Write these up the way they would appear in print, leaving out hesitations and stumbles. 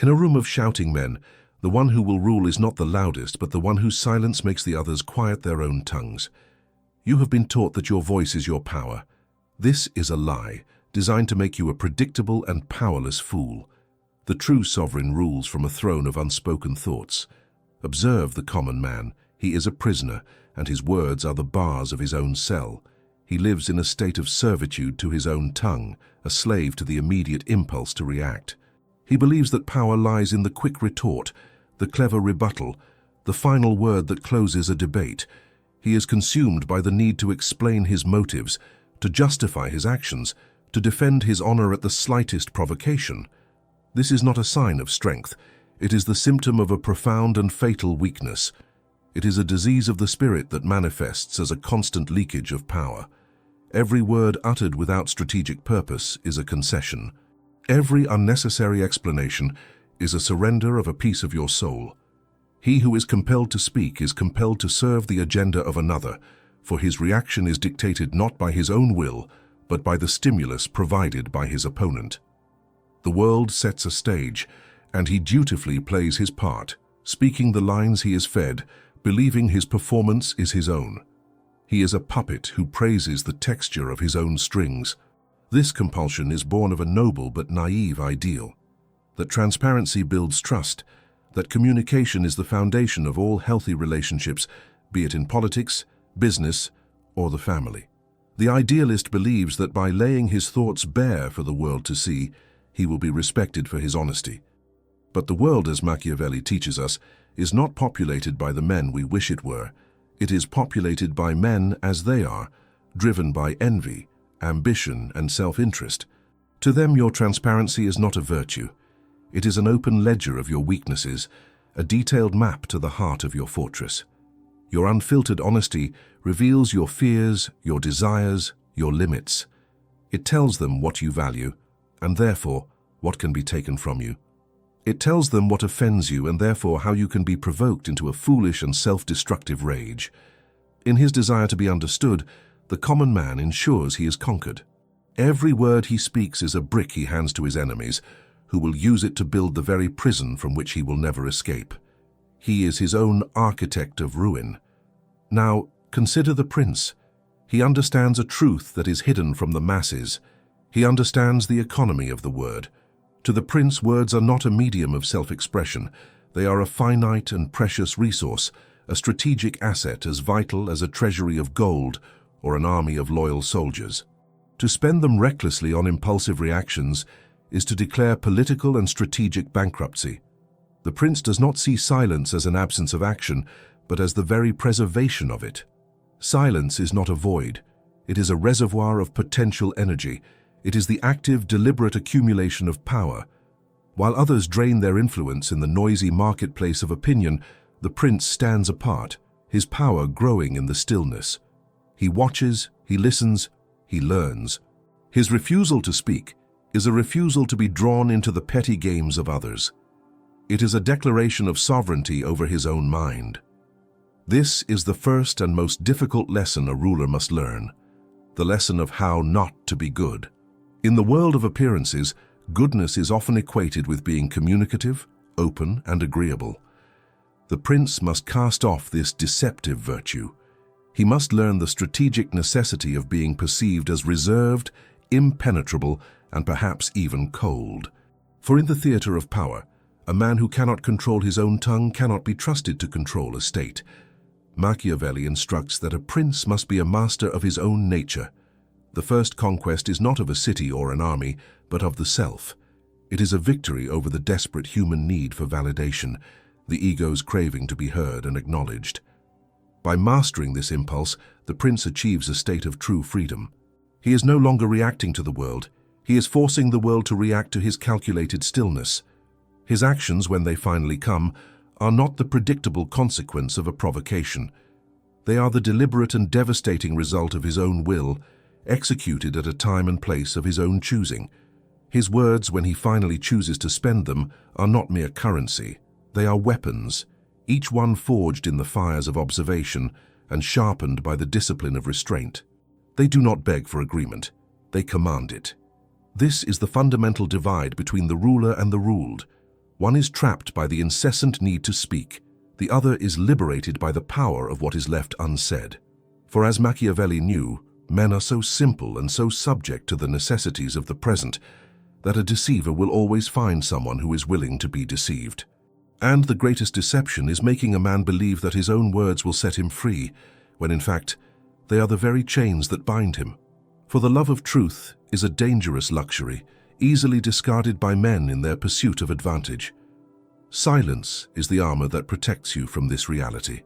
In a room of shouting men, the one who will rule is not the loudest, but the one whose silence makes the others quiet their own tongues. You have been taught that your voice is your power. This is a lie, designed to make you a predictable and powerless fool. The true sovereign rules from a throne of unspoken thoughts. Observe the common man. He is a prisoner, and his words are the bars of his own cell. He lives in a state of servitude to his own tongue, a slave to the immediate impulse to react. He believes that power lies in the quick retort, the clever rebuttal, the final word that closes a debate. He is consumed by the need to explain his motives, to justify his actions, to defend his honor at the slightest provocation. This is not a sign of strength. It is the symptom of a profound and fatal weakness. It is a disease of the spirit that manifests as a constant leakage of power. Every word uttered without strategic purpose is a concession. Every unnecessary explanation is a surrender of a piece of your soul. He who is compelled to speak is compelled to serve the agenda of another, for his reaction is dictated not by his own will, but by the stimulus provided by his opponent. The world sets a stage, and he dutifully plays his part, speaking the lines he is fed, believing his performance is his own. He is a puppet who praises the texture of his own strings. This compulsion is born of a noble but naive ideal, that transparency builds trust, that communication is the foundation of all healthy relationships, be it in politics, business, or the family. The idealist believes that by laying his thoughts bare for the world to see, he will be respected for his honesty. But the world, as Machiavelli teaches us, is not populated by the men we wish it were. It is populated by men as they are, driven by envy, ambition, and self-interest. To them, your transparency is not a virtue. It is an open ledger of your weaknesses, a detailed map to the heart of your fortress. Your unfiltered honesty reveals your fears, your desires, your limits. It tells them what you value, and therefore what can be taken from you. It tells them what offends you, and therefore how you can be provoked into a foolish and self-destructive rage. In his desire to be understood, the common man ensures he is conquered. Every word he speaks is a brick he hands to his enemies, who will use it to build the very prison from which he will never escape. He is his own architect of ruin. Now, consider the prince. He understands a truth that is hidden from the masses. He understands the economy of the word. To the prince, words are not a medium of self-expression. They are a finite and precious resource, a strategic asset as vital as a treasury of gold or an army of loyal soldiers. To spend them recklessly on impulsive reactions is to declare political and strategic bankruptcy. The prince does not see silence as an absence of action, but as the very preservation of it. Silence is not a void. It is a reservoir of potential energy. It is the active, deliberate accumulation of power. While others drain their influence in the noisy marketplace of opinion, the prince stands apart, his power growing in the stillness. He watches, he listens, he learns. His refusal to speak is a refusal to be drawn into the petty games of others. It is a declaration of sovereignty over his own mind. This is the first and most difficult lesson a ruler must learn, the lesson of how not to be good. In the world of appearances, goodness is often equated with being communicative, open, and agreeable. The prince must cast off this deceptive virtue. He must learn the strategic necessity of being perceived as reserved, impenetrable, and perhaps even cold. For in the theater of power, a man who cannot control his own tongue cannot be trusted to control a state. Machiavelli instructs that a prince must be a master of his own nature. The first conquest is not of a city or an army, but of the self. It is a victory over the desperate human need for validation, the ego's craving to be heard and acknowledged. By mastering this impulse, the prince achieves a state of true freedom. He is no longer reacting to the world. He is forcing the world to react to his calculated stillness. His actions, when they finally come, are not the predictable consequence of a provocation. They are the deliberate and devastating result of his own will, executed at a time and place of his own choosing. His words, when he finally chooses to spend them, are not mere currency. They are weapons, each one forged in the fires of observation and sharpened by the discipline of restraint. They do not beg for agreement. They command it. This is the fundamental divide between the ruler and the ruled. One is trapped by the incessant need to speak. The other is liberated by the power of what is left unsaid. For as Machiavelli knew, men are so simple and so subject to the necessities of the present that a deceiver will always find someone who is willing to be deceived. And the greatest deception is making a man believe that his own words will set him free, when in fact, they are the very chains that bind him. For the love of truth is a dangerous luxury, easily discarded by men in their pursuit of advantage. Silence is the armor that protects you from this reality.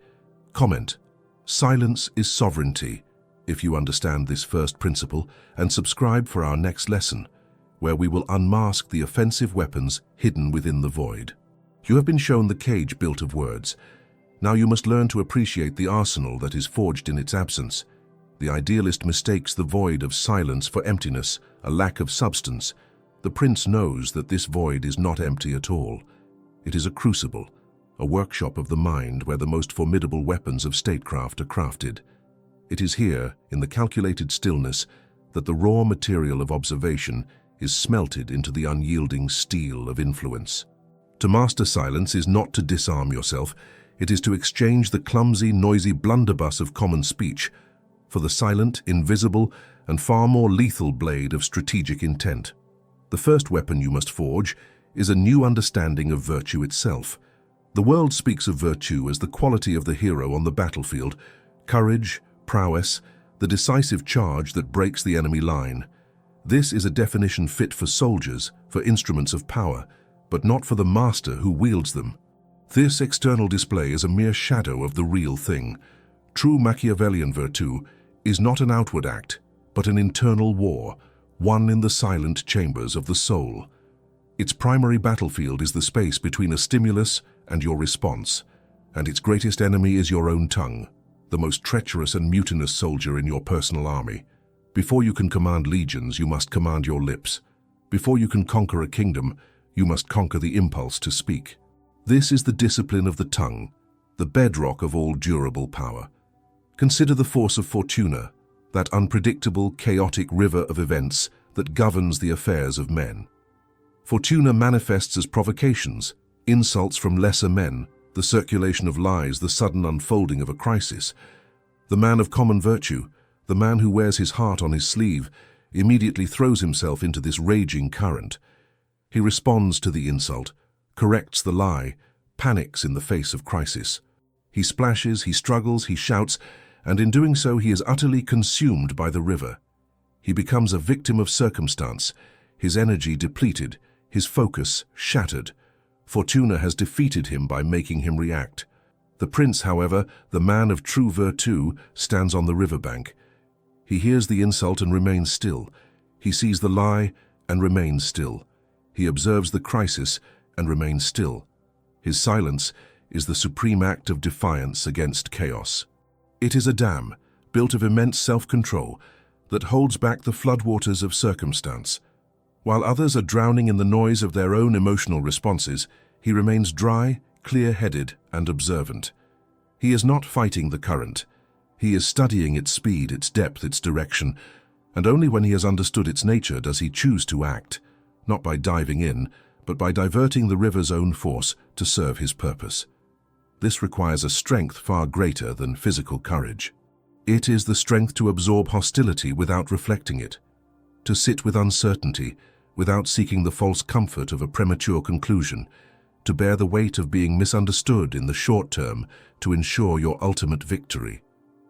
Comment: silence is sovereignty, if you understand this first principle, and subscribe for our next lesson, where we will unmask the offensive weapons hidden within the void. You have been shown the cage built of words. Now you must learn to appreciate the arsenal that is forged in its absence. The idealist mistakes the void of silence for emptiness, a lack of substance. The prince knows that this void is not empty at all. It is a crucible, a workshop of the mind where the most formidable weapons of statecraft are crafted. It is here, in the calculated stillness, that the raw material of observation is smelted into the unyielding steel of influence. To master silence is not to disarm yourself, it is to exchange the clumsy, noisy blunderbuss of common speech for the silent, invisible, and far more lethal blade of strategic intent. The first weapon you must forge is a new understanding of virtue itself. The world speaks of virtue as the quality of the hero on the battlefield: courage, prowess, the decisive charge that breaks the enemy line. This is a definition fit for soldiers, for instruments of power, but not for the master who wields them. This external display is a mere shadow of the real thing. True Machiavellian virtue is not an outward act, but an internal war, won in the silent chambers of the soul. Its primary battlefield is the space between a stimulus and your response, and its greatest enemy is your own tongue, the most treacherous and mutinous soldier in your personal army. Before you can command legions, you must command your lips. Before you can conquer a kingdom, you must conquer the impulse to speak. This is the discipline of the tongue, the bedrock of all durable power. Consider the force of Fortuna, that unpredictable, chaotic river of events that governs the affairs of men. Fortuna manifests as provocations, insults from lesser men, the circulation of lies, the sudden unfolding of a crisis. The man of common virtue, the man who wears his heart on his sleeve, immediately throws himself into this raging current. He responds to the insult, corrects the lie, panics in the face of crisis. He splashes, he struggles, he shouts, and in doing so he is utterly consumed by the river. He becomes a victim of circumstance, his energy depleted, his focus shattered. Fortuna has defeated him by making him react. The prince, however, the man of true virtue, stands on the riverbank. He hears the insult and remains still. He sees the lie and remains still. He observes the crisis and remains still. His silence is the supreme act of defiance against chaos. It is a dam, built of immense self-control, that holds back the floodwaters of circumstance. While others are drowning in the noise of their own emotional responses, he remains dry, clear-headed, and observant. He is not fighting the current. He is studying its speed, its depth, its direction, and only when he has understood its nature does he choose to act, not by diving in, but by diverting the river's own force to serve his purpose. This requires a strength far greater than physical courage. It is the strength to absorb hostility without reflecting it, to sit with uncertainty without seeking the false comfort of a premature conclusion, to bear the weight of being misunderstood in the short term to ensure your ultimate victory.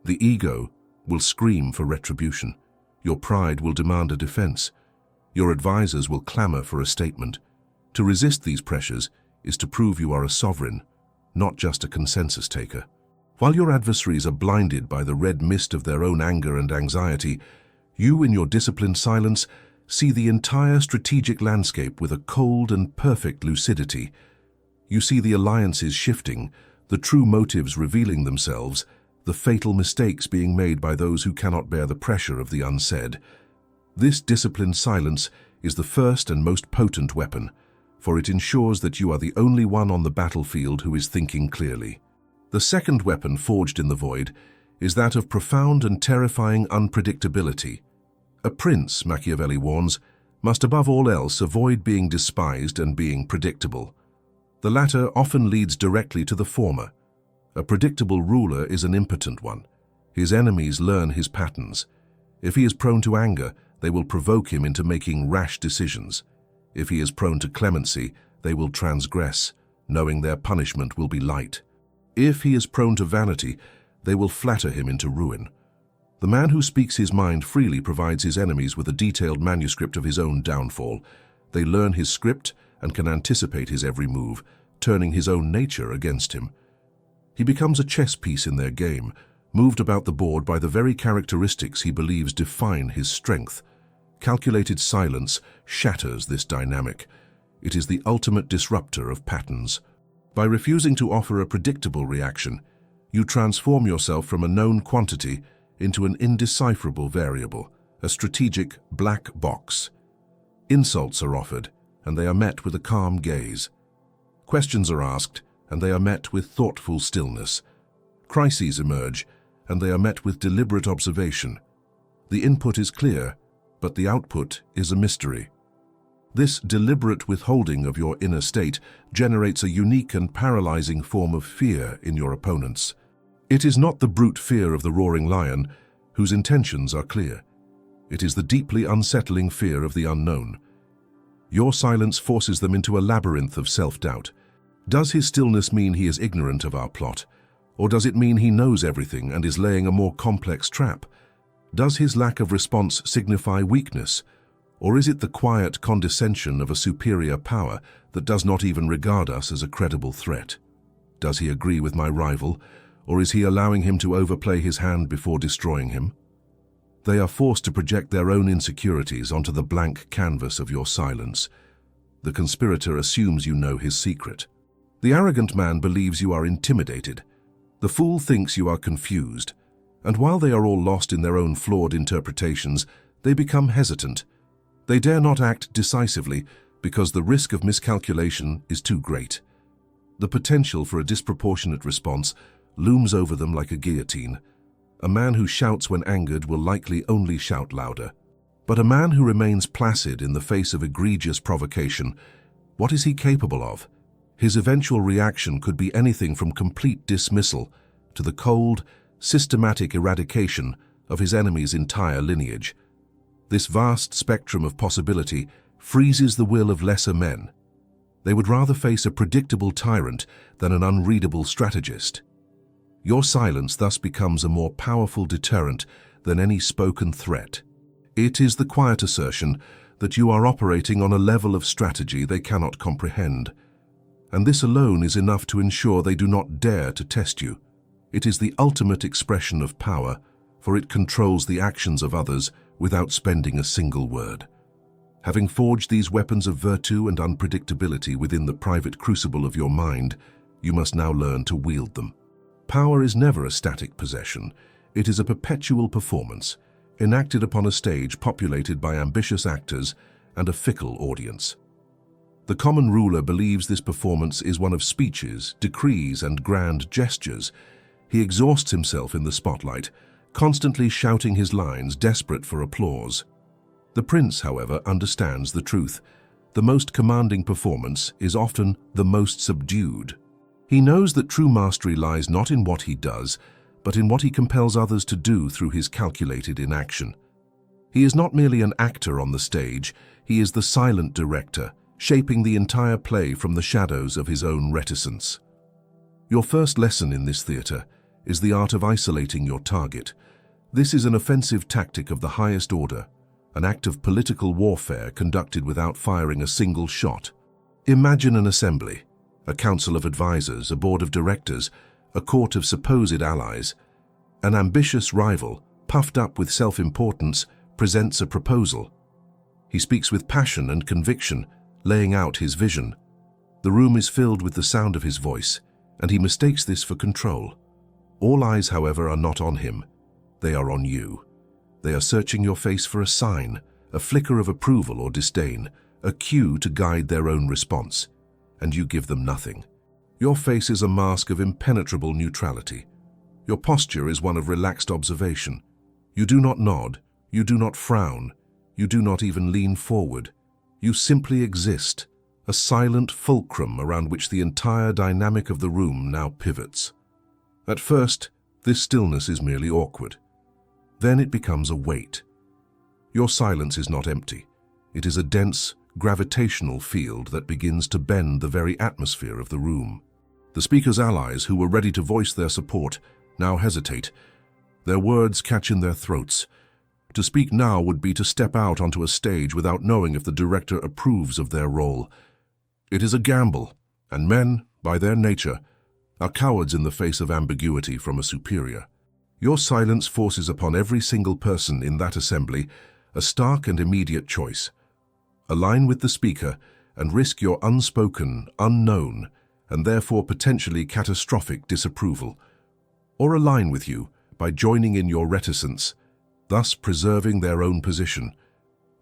The ego will scream for retribution. Your pride will demand a defense. Your advisors will clamor for a statement. To resist these pressures is to prove you are a sovereign, not just a consensus taker. While your adversaries are blinded by the red mist of their own anger and anxiety, you, in your disciplined silence, see the entire strategic landscape with a cold and perfect lucidity. You see the alliances shifting, the true motives revealing themselves, the fatal mistakes being made by those who cannot bear the pressure of the unsaid. This disciplined silence is the first and most potent weapon, for it ensures that you are the only one on the battlefield who is thinking clearly. The second weapon forged in the void is that of profound and terrifying unpredictability. A prince, Machiavelli warns, must above all else avoid being despised and being predictable. The latter often leads directly to the former. A predictable ruler is an impotent one. His enemies learn his patterns. If he is prone to anger, they will provoke him into making rash decisions. If he is prone to clemency, they will transgress, knowing their punishment will be light. If he is prone to vanity, they will flatter him into ruin. The man who speaks his mind freely provides his enemies with a detailed manuscript of his own downfall. They learn his script and can anticipate his every move, turning his own nature against him. He becomes a chess piece in their game, moved about the board by the very characteristics he believes define his strength. Calculated silence shatters this dynamic. It is the ultimate disruptor of patterns. By refusing to offer a predictable reaction, you transform yourself from a known quantity into an indecipherable variable, a strategic black box. Insults are offered, and they are met with a calm gaze. Questions are asked, and they are met with thoughtful stillness. Crises emerge, and they are met with deliberate observation. The input is clear, but the output is a mystery. This deliberate withholding of your inner state generates a unique and paralyzing form of fear in your opponents. It is not the brute fear of the roaring lion, whose intentions are clear. It is the deeply unsettling fear of the unknown. Your silence forces them into a labyrinth of self-doubt. Does his stillness mean he is ignorant of our plot? Or does it mean he knows everything and is laying a more complex trap? Does his lack of response signify weakness? Or is it the quiet condescension of a superior power that does not even regard us as a credible threat? Does he agree with my rival, or is he allowing him to overplay his hand before destroying him? They are forced to project their own insecurities onto the blank canvas of your silence. The conspirator assumes you know his secret. The arrogant man believes you are intimidated. The fool thinks you are confused. And while they are all lost in their own flawed interpretations, they become hesitant. They dare not act decisively because the risk of miscalculation is too great. The potential for a disproportionate response looms over them like a guillotine. A man who shouts when angered will likely only shout louder. But a man who remains placid in the face of egregious provocation, what is he capable of? His eventual reaction could be anything from complete dismissal to the cold, systematic eradication of his enemy's entire lineage. This vast spectrum of possibility freezes the will of lesser men. They would rather face a predictable tyrant than an unreadable strategist. Your silence thus becomes a more powerful deterrent than any spoken threat. It is the quiet assertion that you are operating on a level of strategy they cannot comprehend. And this alone is enough to ensure they do not dare to test you. It is the ultimate expression of power, for it controls the actions of others without spending a single word. Having forged these weapons of virtue and unpredictability within the private crucible of your mind, you must now learn to wield them. Power is never a static possession. It is a perpetual performance, enacted upon a stage populated by ambitious actors and a fickle audience. The common ruler believes this performance is one of speeches, decrees, and grand gestures. He exhausts himself in the spotlight, constantly shouting his lines, desperate for applause. The prince, however, understands the truth. The most commanding performance is often the most subdued. He knows that true mastery lies not in what he does, but in what he compels others to do through his calculated inaction. He is not merely an actor on the stage, he is the silent director, shaping the entire play from the shadows of his own reticence. Your first lesson in this theater is the art of isolating your target. This is an offensive tactic of the highest order, an act of political warfare conducted without firing a single shot. Imagine an assembly, a council of advisors, a board of directors, a court of supposed allies. An ambitious rival, puffed up with self-importance, presents a proposal. He speaks with passion and conviction, laying out his vision. The room is filled with the sound of his voice, and he mistakes this for control. All eyes, however, are not on him. They are on you. They are searching your face for a sign, a flicker of approval or disdain, a cue to guide their own response, and you give them nothing. Your face is a mask of impenetrable neutrality. Your posture is one of relaxed observation. You do not nod, you do not frown, you do not even lean forward. You simply exist, a silent fulcrum around which the entire dynamic of the room now pivots. At first, this stillness is merely awkward. Then it becomes a weight. Your silence is not empty. It is a dense, gravitational field that begins to bend the very atmosphere of the room. The speaker's allies, who were ready to voice their support, now hesitate. Their words catch in their throats. To speak now would be to step out onto a stage without knowing if the director approves of their role. It is a gamble, and men, by their nature, are cowards in the face of ambiguity from a superior. Your silence forces upon every single person in that assembly a stark and immediate choice. Align with the speaker and risk your unspoken, unknown, and therefore potentially catastrophic disapproval. Or align with you by joining in your reticence, thus preserving their own position.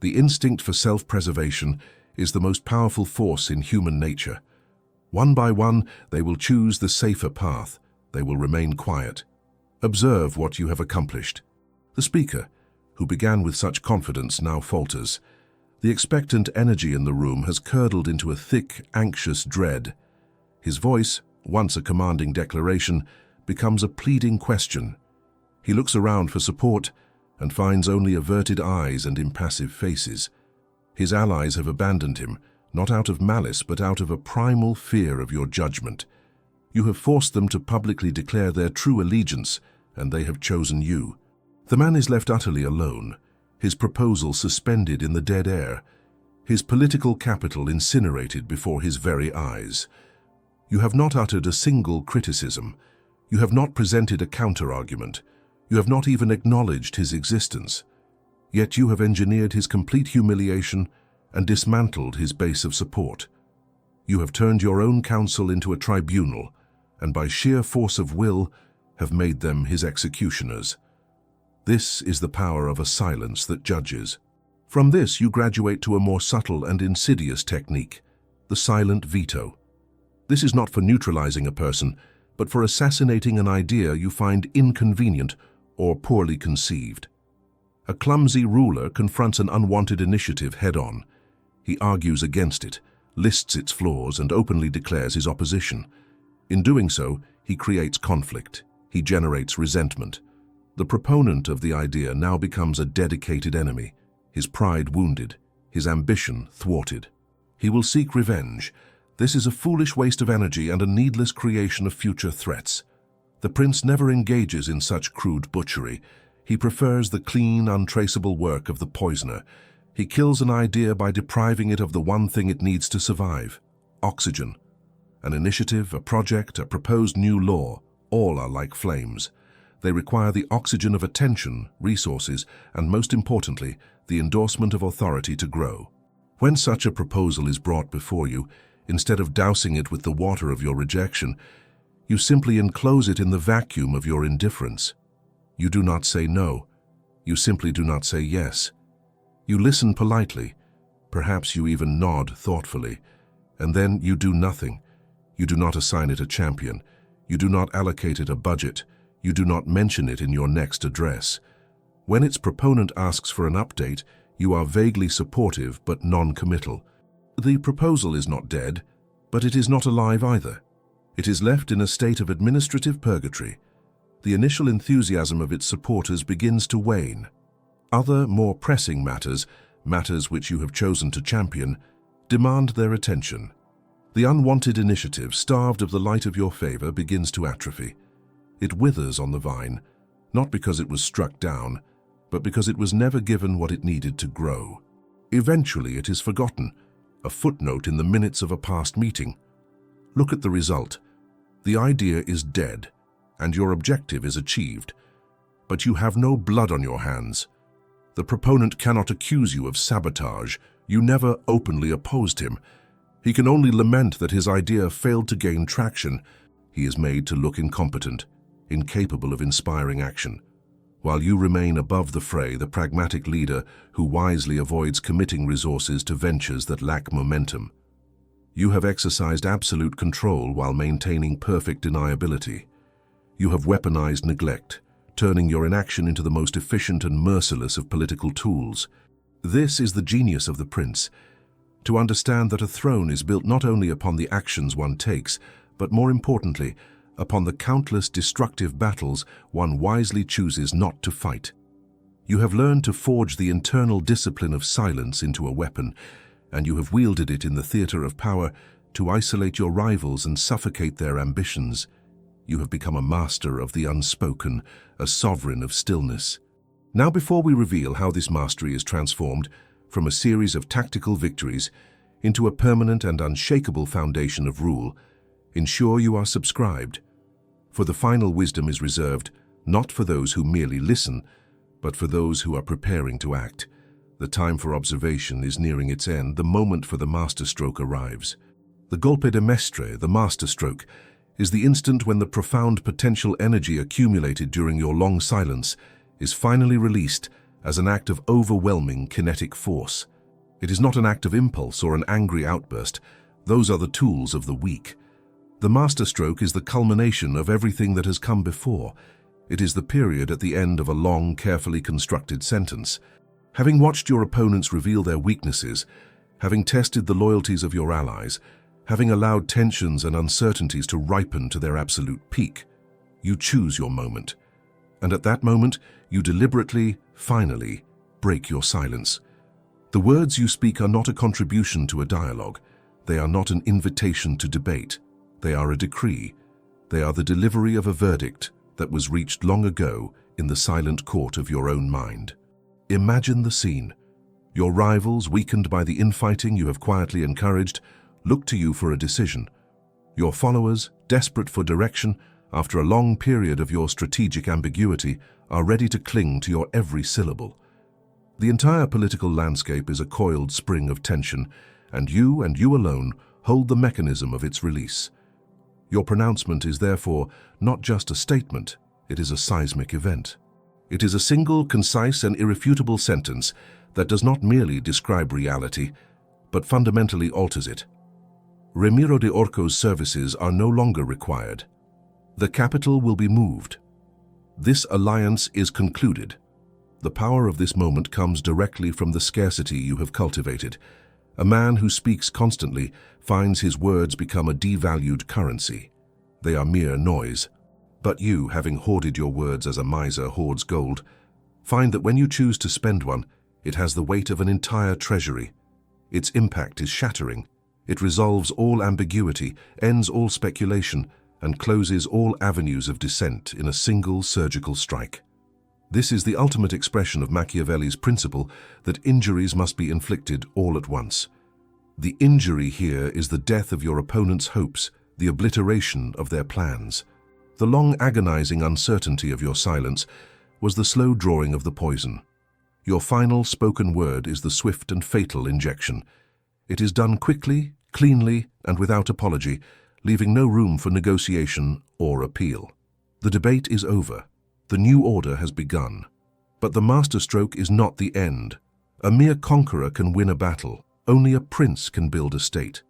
The instinct for self-preservation is the most powerful force in human nature. One by one, they will choose the safer path. They will remain quiet. Observe what you have accomplished. The speaker, who began with such confidence, now falters. The expectant energy in the room has curdled into a thick, anxious dread. His voice, once a commanding declaration, becomes a pleading question. He looks around for support and finds only averted eyes and impassive faces. His allies have abandoned him, not out of malice, but out of a primal fear of your judgment. You have forced them to publicly declare their true allegiance, and they have chosen you. The man is left utterly alone, his proposal suspended in the dead air, his political capital incinerated before his very eyes. You have not uttered a single criticism. You have not presented a counter-argument. You have not even acknowledged his existence. Yet you have engineered his complete humiliation and dismantled his base of support. You have turned your own counsel into a tribunal, and by sheer force of will have made them his executioners. This is the power of a silence that judges. From this you graduate to a more subtle and insidious technique, the silent veto. This is not for neutralizing a person, but for assassinating an idea you find inconvenient or poorly conceived. A clumsy ruler confronts an unwanted initiative head-on. He argues against it, lists its flaws, and openly declares his opposition. In doing so, he creates conflict. He generates resentment. The proponent of the idea now becomes a dedicated enemy, his pride wounded, his ambition thwarted. He will seek revenge. This is a foolish waste of energy and a needless creation of future threats. The prince never engages in such crude butchery. He prefers the clean, untraceable work of the poisoner. He kills an idea by depriving it of the one thing it needs to survive: oxygen. An initiative, a project, a proposed new law, all are like flames. They require the oxygen of attention, resources, and most importantly, the endorsement of authority to grow. When such a proposal is brought before you, instead of dousing it with the water of your rejection, you simply enclose it in the vacuum of your indifference. You do not say no. You simply do not say yes. You listen politely. Perhaps you even nod thoughtfully. And then you do nothing. You do not assign it a champion. You do not allocate it a budget. You do not mention it in your next address. When its proponent asks for an update, you are vaguely supportive but non-committal. The proposal is not dead, but it is not alive either. It is left in a state of administrative purgatory. The initial enthusiasm of its supporters begins to wane. Other, more pressing matters which you have chosen to champion, demand their attention. The unwanted initiative, starved of the light of your favor, begins to atrophy. It withers on the vine, not because it was struck down, but because it was never given what it needed to grow. Eventually it is forgotten, a footnote in the minutes of a past meeting. Look at the result. The idea is dead, and your objective is achieved. But you have no blood on your hands. The proponent cannot accuse you of sabotage. You never openly opposed him. He can only lament that his idea failed to gain traction. He is made to look incompetent, incapable of inspiring action. While you remain above the fray, the pragmatic leader who wisely avoids committing resources to ventures that lack momentum. You have exercised absolute control while maintaining perfect deniability. You have weaponized neglect, turning your inaction into the most efficient and merciless of political tools. This is the genius of the prince. to understand that a throne is built not only upon the actions one takes, but more importantly, upon the countless destructive battles one wisely chooses not to fight. You have learned to forge the internal discipline of silence into a weapon, and you have wielded it in the theater of power to isolate your rivals and suffocate their ambitions. You have become a master of the unspoken, a sovereign of stillness. Now, before we reveal how this mastery is transformed from a series of tactical victories into a permanent and unshakable foundation of rule, ensure you are subscribed. For the final wisdom is reserved not for those who merely listen, but for those who are preparing to act. The time for observation is nearing its end. The moment for the masterstroke arrives. The golpe de mestre, the masterstroke, is the instant when the profound potential energy accumulated during your long silence is finally released as an act of overwhelming kinetic force. It is not an act of impulse or an angry outburst. Those are the tools of the weak. The masterstroke is the culmination of everything that has come before. It is the period at the end of a long, carefully constructed sentence. Having watched your opponents reveal their weaknesses, having tested the loyalties of your allies, having allowed tensions and uncertainties to ripen to their absolute peak, you choose your moment. And at that moment, you deliberately, finally, break your silence. The words you speak are not a contribution to a dialogue. They are not an invitation to debate. They are a decree. They are the delivery of a verdict that was reached long ago in the silent court of your own mind. Imagine the scene. Your rivals, weakened by the infighting you have quietly encouraged, look to you for a decision. Your followers, desperate for direction, after a long period of your strategic ambiguity, are ready to cling to your every syllable. The entire political landscape is a coiled spring of tension, and you alone hold the mechanism of its release. Your pronouncement is therefore not just a statement, it is a seismic event. It is a single, concise, and irrefutable sentence that does not merely describe reality, but fundamentally alters it. Ramiro de Orco's services are no longer required. The capital will be moved. This alliance is concluded. The power of this moment comes directly from the scarcity you have cultivated. A man who speaks constantly finds his words become a devalued currency. They are mere noise. But you, having hoarded your words as a miser hoards gold, find that when you choose to spend one, it has the weight of an entire treasury. Its impact is shattering. It resolves all ambiguity, ends all speculation, and closes all avenues of dissent in a single surgical strike. This is the ultimate expression of Machiavelli's principle that injuries must be inflicted all at once. The injury here is the death of your opponent's hopes, the obliteration of their plans. The long agonizing uncertainty of your silence was the slow drawing of the poison. Your final spoken word is the swift and fatal injection. It is done quickly, cleanly, and without apology, leaving no room for negotiation or appeal. The debate is over. The new order has begun. But the masterstroke is not the end. A mere conqueror can win a battle. Only a prince can build a state.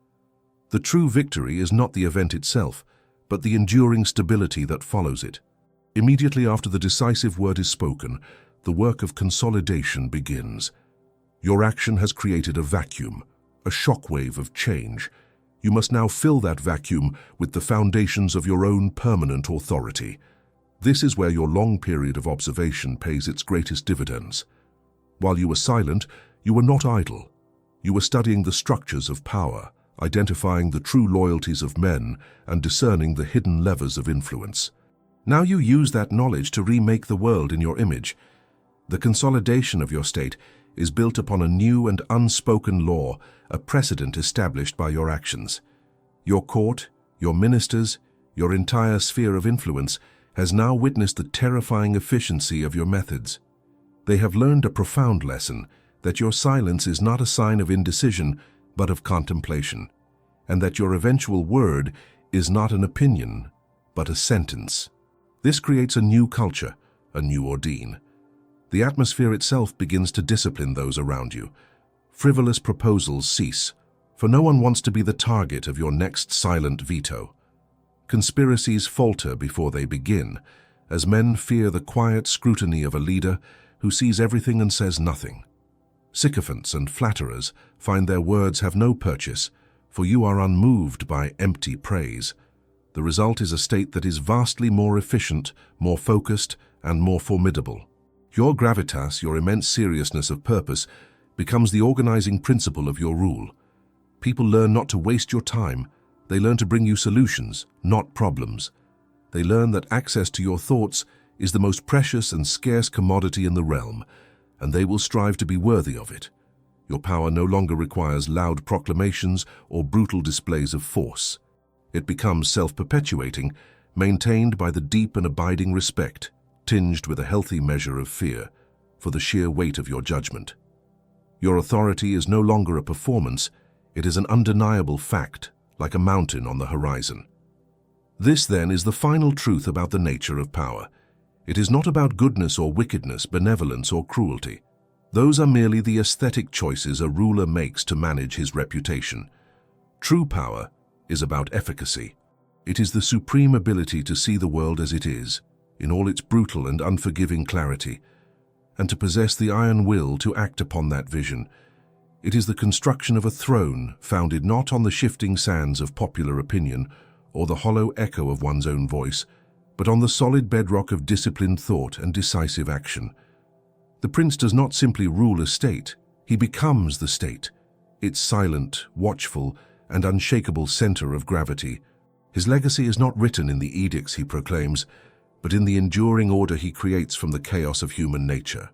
The true victory is not the event itself, but the enduring stability that follows it. Immediately after the decisive word is spoken, the work of consolidation begins. Your action has created a vacuum, a shockwave of change. You must now fill that vacuum with the foundations of your own permanent authority. This is where your long period of observation pays its greatest dividends. While you were silent, you were not idle. You were studying the structures of power, identifying the true loyalties of men, and discerning the hidden levers of influence. Now you use that knowledge to remake the world in your image. The consolidation of your state is built upon a new and unspoken law, a precedent established by your actions. Your court, your ministers, your entire sphere of influence has now witnessed the terrifying efficiency of your methods. They have learned a profound lesson, that your silence is not a sign of indecision, but of contemplation, and that your eventual word is not an opinion, but a sentence. This creates a new culture, a new ordeal. The atmosphere itself begins to discipline those around you. Frivolous proposals cease, for no one wants to be the target of your next silent veto. Conspiracies falter before they begin, as men fear the quiet scrutiny of a leader who sees everything and says nothing. Sycophants and flatterers find their words have no purchase, for you are unmoved by empty praise. The result is a state that is vastly more efficient, more focused, and more formidable. Your gravitas, your immense seriousness of purpose, becomes the organizing principle of your rule. People learn not to waste your time. They learn to bring you solutions, not problems. They learn that access to your thoughts is the most precious and scarce commodity in the realm, and they will strive to be worthy of it. Your power no longer requires loud proclamations or brutal displays of force. It becomes self-perpetuating, maintained by the deep and abiding respect, tinged with a healthy measure of fear, for the sheer weight of your judgment. Your authority is no longer a performance, it is an undeniable fact, like a mountain on the horizon. This, then, is the final truth about the nature of power. It is not about goodness or wickedness, benevolence or cruelty. Those are merely the aesthetic choices a ruler makes to manage his reputation. True power is about efficacy. It is the supreme ability to see the world as it is, in all its brutal and unforgiving clarity, and to possess the iron will to act upon that vision. It is the construction of a throne founded not on the shifting sands of popular opinion or the hollow echo of one's own voice, but on the solid bedrock of disciplined thought and decisive action. The prince does not simply rule a state, he becomes the state, its silent, watchful, and unshakable center of gravity. His legacy is not written in the edicts he proclaims, but in the enduring order he creates from the chaos of human nature.